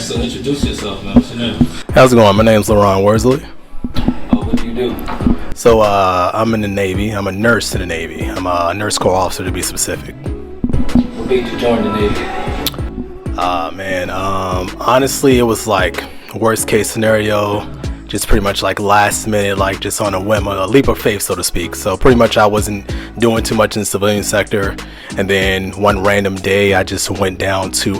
so introduce yourself, man. What's your name? How's it going? My name's LaRon Worsley. What do you do? So I'm in the Navy. I'm a nurse in the Navy. I'm a nurse corps officer to be specific. What made you join the Navy? Honestly, it was like worst case scenario, just pretty much like last minute, like just on a whim, a leap of faith, so to speak. So pretty much I wasn't doing too much in the civilian sector, and then one random day I just went down to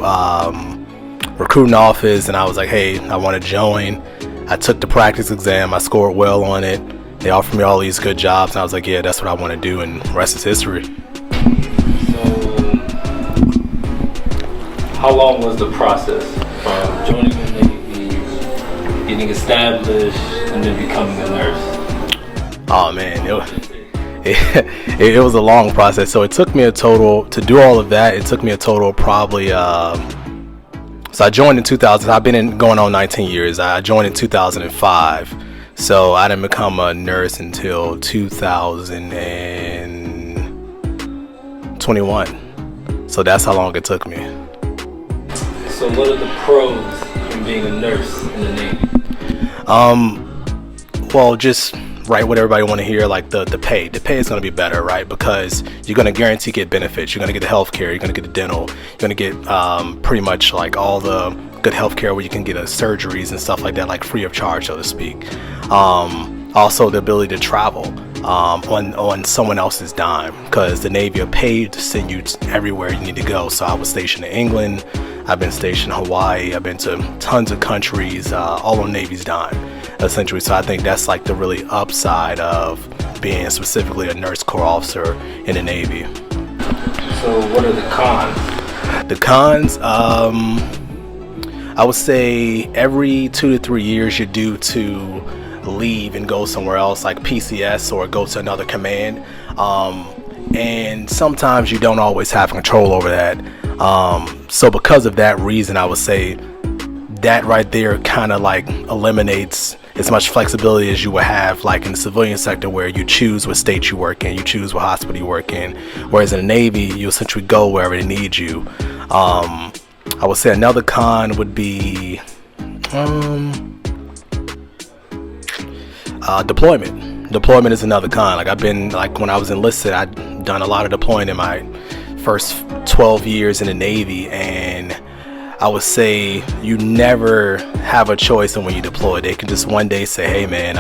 recruiting office, and I was like, hey, I want to join. I took the practice exam. I scored well on it. They offered me all these good jobs, and I was like, yeah, that's what I want to do, and the rest is history. So, how long was the process from joining the Navy, getting established, and then becoming a nurse? Oh man, it was a long process. So it took me a total, to do all of that, it took me a total of probably, so I joined in 2000. I've been going on 19 years. I joined in 2005. So I didn't become a nurse until 2021. So that's how long it took me. So what are the pros from being a nurse in the Navy? Well, just right what everybody want to hear, like the pay. The pay is going to be better, right? Because you're going to guarantee get benefits. You're going to get the health care. You're going to get the dental. You're going to get pretty much like all the good health care where you can get surgeries and stuff like that, like free of charge, so to speak. Also the ability to travel on someone else's dime, because the Navy are paid to send you everywhere you need to go. So I was stationed in England, I've been stationed in Hawaii, I've been to tons of countries, all on Navy's dime, essentially. So I think that's like the really upside of being specifically a nurse corps officer in the Navy. So what are the cons? The cons, I would say every 2 to 3 years you're due to leave and go somewhere else, like PCS, or go to another command. And sometimes you don't always have control over that. So because of that reason, I would say that right there kind of like eliminates as much flexibility as you would have like in the civilian sector, where you choose what state you work in, you choose what hospital you work in. Whereas in the Navy, you essentially go wherever they need you. I would say another con would be deployment. Deployment is another con. Like I've been, like when I was enlisted, I'd done a lot of deploying in my first 12 years in the Navy, and I would say you never have a choice in when you deploy. They can just one day say, hey man,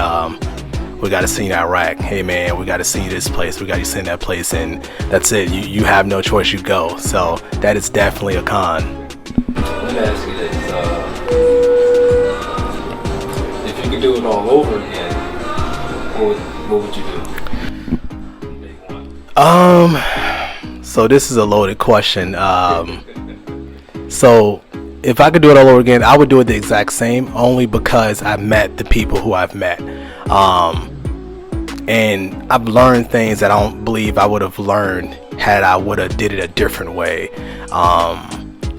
we got to send you to Iraq. Hey man, we got to send you this place. We got to send that place, and that's it. You have no choice. You go. So that is definitely a con. Let me ask you this: if you could do it all over again, what would you do? So this is a loaded question. So if I could do it all over again, I would do it the exact same, only because I met the people who I've met. And I've learned things that I don't believe I would have learned had I would have did it a different way.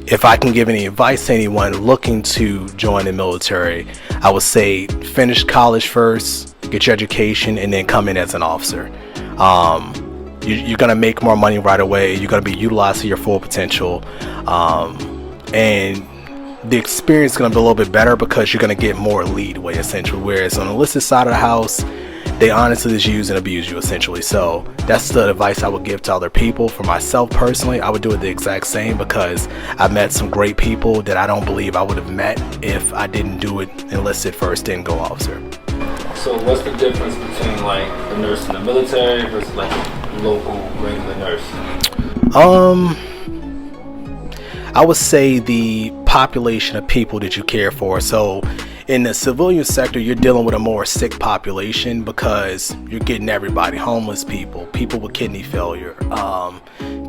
If I can give any advice to anyone looking to join the military, I would say finish college first, get your education, and then come in as an officer. You're going to make more money right away. You're going to be utilized to your full potential. And the experience is going to be a little bit better because you're going to get more leadway, essentially. Whereas on the enlisted side of the house, they honestly just use and abuse you, essentially. So that's the advice I would give to other people. For myself personally, I would do it the exact same, because I've met some great people that I don't believe I would have met if I didn't do it enlisted first, then go officer. So what's the difference between like a nurse in the military versus like a local regular nurse? I would say the population of people that you care for. So in the civilian sector, you're dealing with a more sick population, because you're getting everybody: homeless people, people with kidney failure,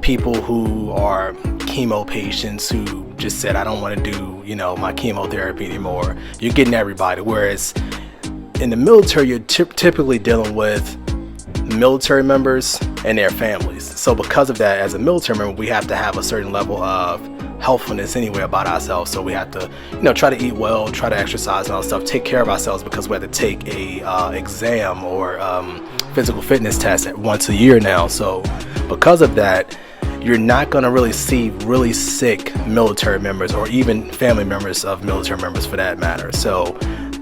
people who are chemo patients who just said, I don't want to do, my chemotherapy anymore. You're getting everybody. Whereas in the military, you're typically dealing with military members and their families. So because of that, as a military member, we have to have a certain level of healthfulness anyway about ourselves. So we have to, try to eat well, try to exercise and all that stuff, take care of ourselves, because we have to take a exam or physical fitness test once a year now. So because of that, you're not going to really see really sick military members, or even family members of military members for that matter. So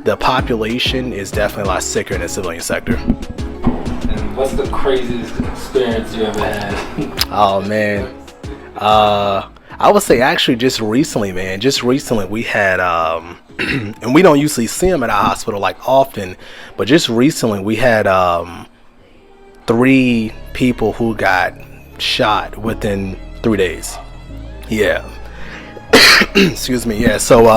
the population is definitely a lot sicker in the civilian sector. And what's the craziest experience you ever had? Oh man, I would say actually just recently we had and we don't usually see them at our hospital like often, but just recently we had 3 people who got shot within 3 days. Yeah. Excuse me. Yeah. So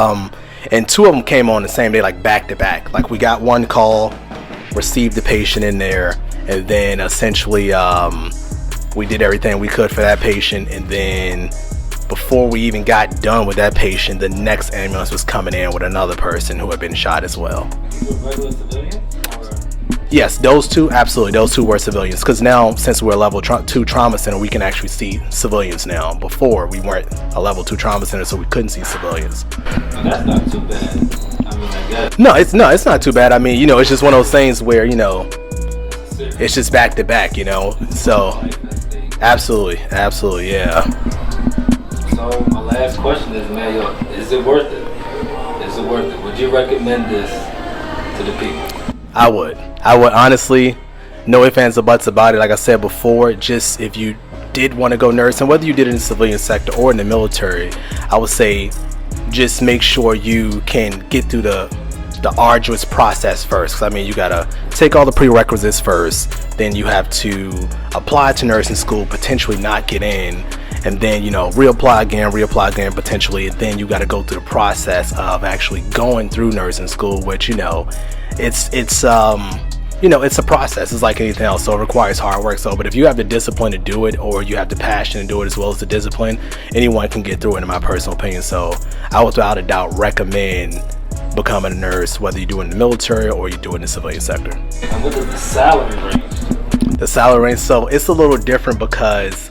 and 2 of them came on the same day, like back to back. Like we got one call, received the patient in there, and then essentially we did everything we could for that patient, and then before we even got done with that patient, the next ambulance was coming in with another person who had been shot as well. You were regular civilian? Yes, those 2, absolutely. Those 2 were civilians. Because now, since we're a level 2 trauma center, we can actually see civilians now. Before, we weren't a level 2 trauma center, so we couldn't see civilians. Well, that's not too bad. I mean, I guess. No, it's not too bad. I mean, it's just one of those things where, it's just back to back, So, absolutely, yeah. So my last question is, man, is it worth it? Is it worth it? Would you recommend this to the people? I would honestly, no ifs, ands, or buts about it. Like I said before, just if you did want to go nursing, whether you did it in the civilian sector or in the military, I would say just make sure you can get through the arduous process first. 'Cause I mean, you gotta take all the prerequisites first, then you have to apply to nursing school, potentially not get in, and then reapply again potentially, and then you got to go through the process of actually going through nursing school, which it's it's a process. It's like anything else, so it requires hard work. So but if you have the discipline to do it, or you have the passion to do it as well as the discipline, anyone can get through it, in my personal opinion. So I would without a doubt recommend becoming a nurse, whether you do it in the military or you do it in the civilian sector. And what is the salary range? The salary range, so it's a little different because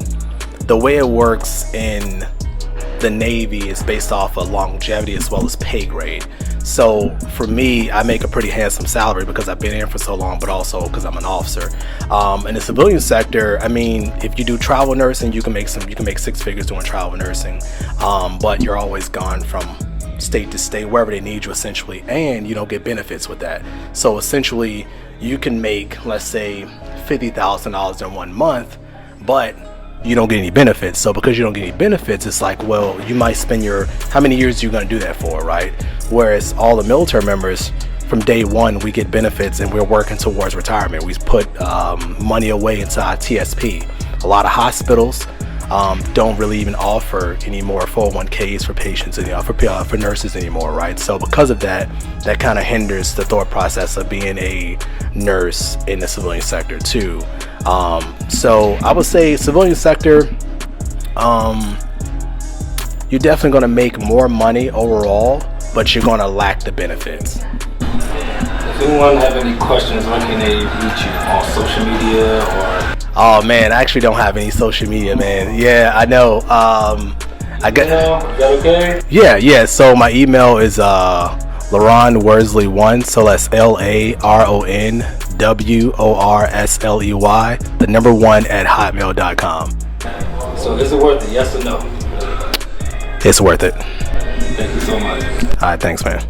the way it works in the Navy is based off of longevity as well as pay grade. So for me, I make a pretty handsome salary because I've been in for so long, but also because I'm an officer. In the civilian sector, I mean, if you do travel nursing, you can make 6 figures doing travel nursing, but you're always gone from state to state, wherever they need you essentially, and you don't get benefits with that. So essentially, you can make, let's say, $50,000 in 1 month, but you don't get any benefits. So because you don't get any benefits, it's like, well, you might spend how many years are you going to do that for, right? Whereas all the military members, from day one, we get benefits and we're working towards retirement. We put money away into our TSP. A lot of hospitals don't really even offer any more 401ks for patients, for nurses anymore, right? So because of that kind of hinders the thought process of being a nurse in the civilian sector too. So I would say civilian sector, you're definitely going to make more money overall, but you're going to lack the benefits. If anyone have any questions, where can they reach you? On social media or? Oh man, I actually don't have any social media, man. Yeah, I know. I got. Is that okay? Yeah. So my email is Laron Worsley1. So that's LaronWorsley, the number 1 at hotmail.com. So is it worth it? Yes or no? It's worth it. Thank you so much. All right, thanks, man.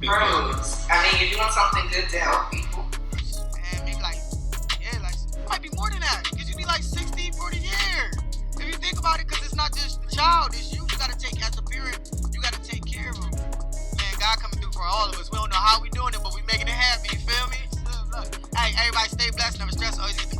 Pros. I mean, you're doing something good to help people. And maybe it might be more than that. Because you be 60, 40 years. If you think about it, because it's not just the child, it's you. You got to take, as a parent, you got to take care of them. Man, God coming through for all of us. We don't know how we doing it, but we making it happen. You feel me? Look. Hey, everybody stay blessed. Never stress. Always get the